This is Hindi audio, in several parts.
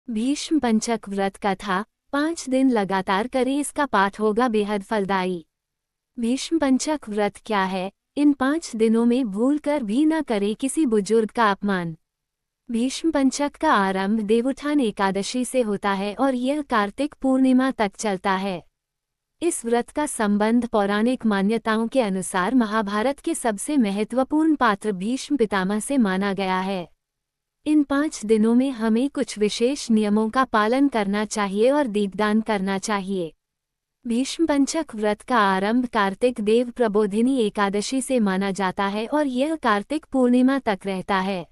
भीष्म पंचक व्रत कथा 5 दिन लगातार करें, इसका पाठ होगा बेहद फलदायी। भीष्म पंचक व्रत क्या है? इन 5 दिनों में भूलकर भी न करें किसी बुजुर्ग का अपमान। भीष्म पंचक का आरंभ देवोत्थान एकादशी से होता है और यह कार्तिक पूर्णिमा तक चलता है। इस व्रत का संबंध पौराणिक मान्यताओं के अनुसार महाभारत के सबसे महत्वपूर्ण पात्र भीष्म पितामह से माना गया है। इन 5 दिनों में हमें कुछ विशेष नियमों का पालन करना चाहिए और दीपदान करना चाहिए। भीष्म पंचक व्रत का आरंभ कार्तिक देव प्रबोधिनी एकादशी से माना जाता है और यह कार्तिक पूर्णिमा तक रहता है।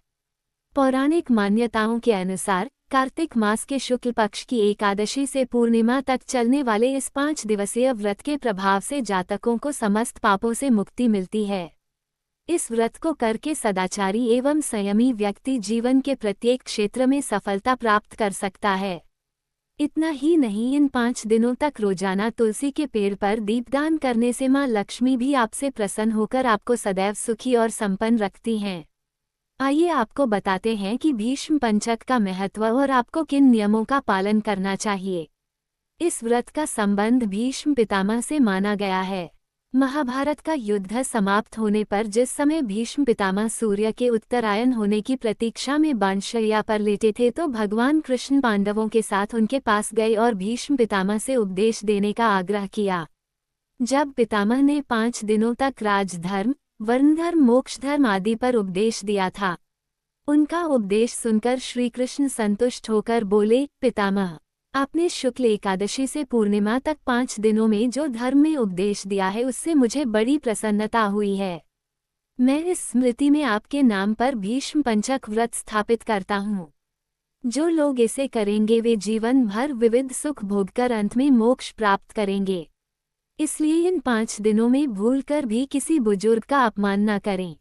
पौराणिक मान्यताओं के अनुसार कार्तिक मास के शुक्ल पक्ष की एकादशी से पूर्णिमा तक चलने वाले इस 5 दिवसीय व्रत के प्रभाव से जातकों को समस्त पापों से मुक्ति मिलती है। इस व्रत को करके सदाचारी एवं संयमी व्यक्ति जीवन के प्रत्येक क्षेत्र में सफलता प्राप्त कर सकता है। इतना ही नहीं, इन 5 दिनों तक रोजाना तुलसी के पेड़ पर दीपदान करने से मां लक्ष्मी भी आपसे प्रसन्न होकर आपको सदैव सुखी और संपन्न रखती हैं। आइए आपको बताते हैं कि भीष्म पंचक का महत्व और आपको किन नियमों का पालन करना चाहिए। इस व्रत का संबंध भीष्म पितामह से माना गया है। महाभारत का युद्ध समाप्त होने पर जिस समय भीष्म पितामह सूर्य के उत्तरायण होने की प्रतीक्षा में बाणशैया पर लेटे थे तो भगवान कृष्ण पांडवों के साथ उनके पास गए और भीष्म पितामह से उपदेश देने का आग्रह किया। जब पितामह ने 5 दिनों तक राजधर्म, वर्णधर्म, मोक्षधर्म आदि पर उपदेश दिया था, उनका उपदेश सुनकर श्री कृष्ण संतुष्ट होकर बोले, पितामह, आपने शुक्ल एकादशी से पूर्णिमा तक 5 दिनों में जो धर्म में उपदेश दिया है उससे मुझे बड़ी प्रसन्नता हुई है। मैं इस स्मृति में आपके नाम पर भीष्म पंचक व्रत स्थापित करता हूँ। जो लोग इसे करेंगे वे जीवन भर विविध सुख भोगकर अंत में मोक्ष प्राप्त करेंगे। इसलिए इन 5 दिनों में भूलकर भी किसी बुजुर्ग का अपमान न करें।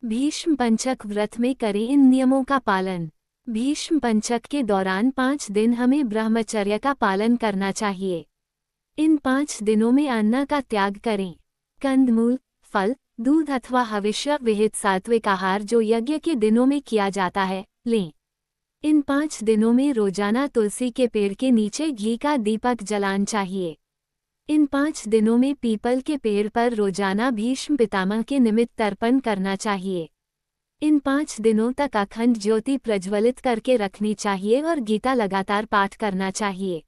भीष्म पंचक व्रत में करें इन नियमों का पालन। भीष्म पंचक के दौरान 5 दिन हमें ब्रह्मचर्य का पालन करना चाहिए। इन 5 दिनों में अन्न का त्याग करें। कंदमूल, फल, दूध अथवा हविष्य विहित सात्विक आहार जो यज्ञ के दिनों में किया जाता है, लें। इन 5 दिनों में रोजाना तुलसी के पेड़ के नीचे घी का दीपक जलाना चाहिए। इन 5 दिनों में पीपल के पेड़ पर रोजाना भीष्म पितामह के निमित्त तर्पण करना चाहिए। इन 5 दिनों तक अखंड ज्योति प्रज्वलित करके रखनी चाहिए और गीता लगातार पाठ करना चाहिए।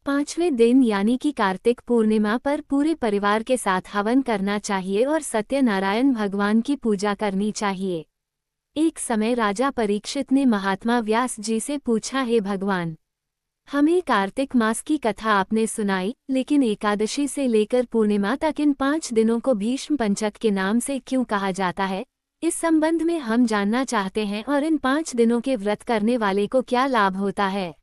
5वें दिन यानी कि कार्तिक पूर्णिमा पर पूरे परिवार के साथ हवन करना चाहिए और सत्यनारायण भगवान की पूजा करनी चाहिए। एक समय राजा परीक्षित ने महात्मा व्यास जी से पूछा, हे भगवान, हमें कार्तिक मास की कथा आपने सुनाई, लेकिन एकादशी से लेकर पूर्णिमा तक इन 5 दिनों को भीष्म पंचक के नाम से क्यों कहा जाता है? इस संबंध में हम जानना चाहते हैं और इन 5 दिनों के व्रत करने वाले को क्या लाभ होता है।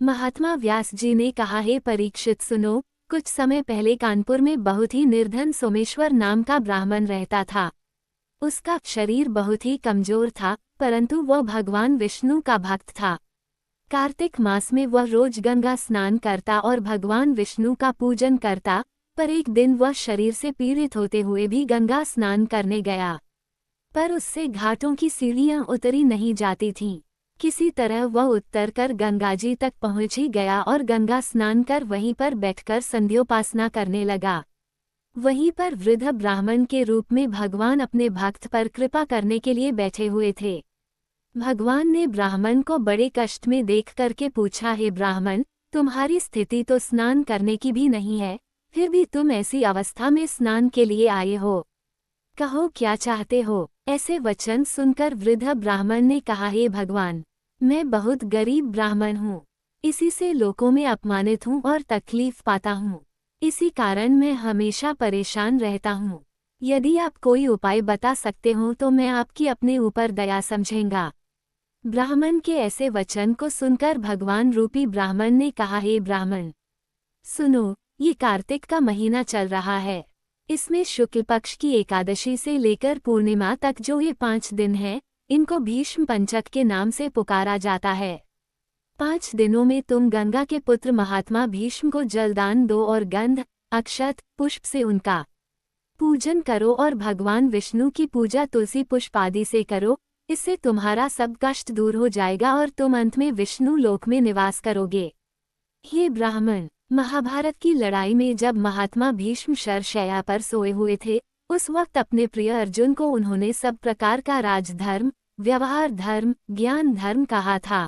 महात्मा व्यास जी ने कहा, हे परीक्षित सुनो, कुछ समय पहले कानपुर में बहुत ही निर्धन सोमेश्वर नाम का ब्राह्मण रहता था। उसका शरीर बहुत ही कमजोर था, परंतु वह भगवान विष्णु का भक्त था। कार्तिक मास में वह रोज गंगा स्नान करता और भगवान विष्णु का पूजन करता, पर एक दिन वह शरीर से पीड़ित होते हुए भी गंगा स्नान करने गया, पर उससे घाटों की सीढ़ियां उतरी नहीं जाती थीं। किसी तरह वह उतरकर गंगाजी तक पहुंच ही गया और गंगा स्नान कर वहीं पर बैठकर संध्योपासना करने लगा। वहीं पर वृद्ध ब्राह्मण के रूप में भगवान अपने भक्त पर कृपा करने के लिए बैठे हुए थे। भगवान ने ब्राह्मण को बड़े कष्ट में देख करके पूछा, हे ब्राह्मण, तुम्हारी स्थिति तो स्नान करने की भी नहीं है, फिर भी तुम ऐसी अवस्था में स्नान के लिए आए हो। कहो क्या चाहते हो? ऐसे वचन सुनकर वृद्ध ब्राह्मण ने कहा, हे भगवान, मैं बहुत गरीब ब्राह्मण हूँ, इसी से लोगों में अपमानित हूँ और तकलीफ पाता हूँ। इसी कारण मैं हमेशा परेशान रहता हूँ। यदि आप कोई उपाय बता सकते हो तो मैं आपकी अपने ऊपर दया समझेंगा। ब्राह्मण के ऐसे वचन को सुनकर भगवान रूपी ब्राह्मण ने कहा, हे ब्राह्मण, सुनो, ये कार्तिक का महीना चल रहा है। इसमें शुक्ल पक्ष की एकादशी से लेकर पूर्णिमा तक जो ये 5 दिन हैं, इनको भीष्म पंचक के नाम से पुकारा जाता है। 5 दिनों में तुम गंगा के पुत्र महात्मा भीष्म को जलदान दो और गंध, अक्षत, पुष्प से उनका पूजन करो और भगवान विष्णु की पूजा तुलसी पुष्प आदि से करो। इससे तुम्हारा सब कष्ट दूर हो जाएगा और तुम अंत में विष्णु लोक में निवास करोगे। हे ब्राह्मण, महाभारत की लड़ाई में जब महात्मा भीष्म शरशैया पर सोए हुए थे, उस वक्त अपने प्रिय अर्जुन को उन्होंने सब प्रकार का राजधर्म, व्यवहार धर्म, ज्ञान धर्म कहा था।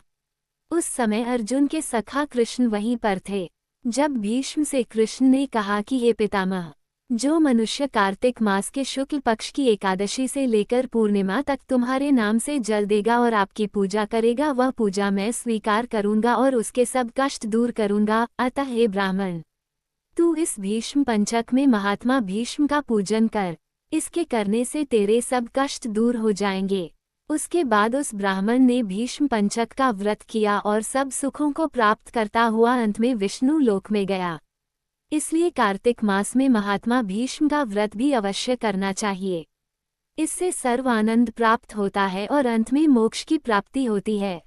उस समय अर्जुन के सखा कृष्ण वहीं पर थे। जब भीष्म से कृष्ण ने कहा कि हे पितामह, जो मनुष्य कार्तिक मास के शुक्ल पक्ष की एकादशी से लेकर पूर्णिमा तक तुम्हारे नाम से जल देगा और आपकी पूजा करेगा, वह पूजा मैं स्वीकार करूंगा और उसके सब कष्ट दूर करूंगा। अतः हे ब्राह्मण, तू इस भीष्म पंचक में महात्मा भीष्म का पूजन कर। इसके करने से तेरे सब कष्ट दूर हो जाएंगे। उसके बाद उस ब्राह्मण ने भीष्म पंचक का व्रत किया और सब सुखों को प्राप्त करता हुआ अंत में विष्णु लोक में गया। इसलिए कार्तिक मास में महात्मा भीष्म का व्रत भी अवश्य करना चाहिए। इससे सर्व आनंद प्राप्त होता है और अंत में मोक्ष की प्राप्ति होती है।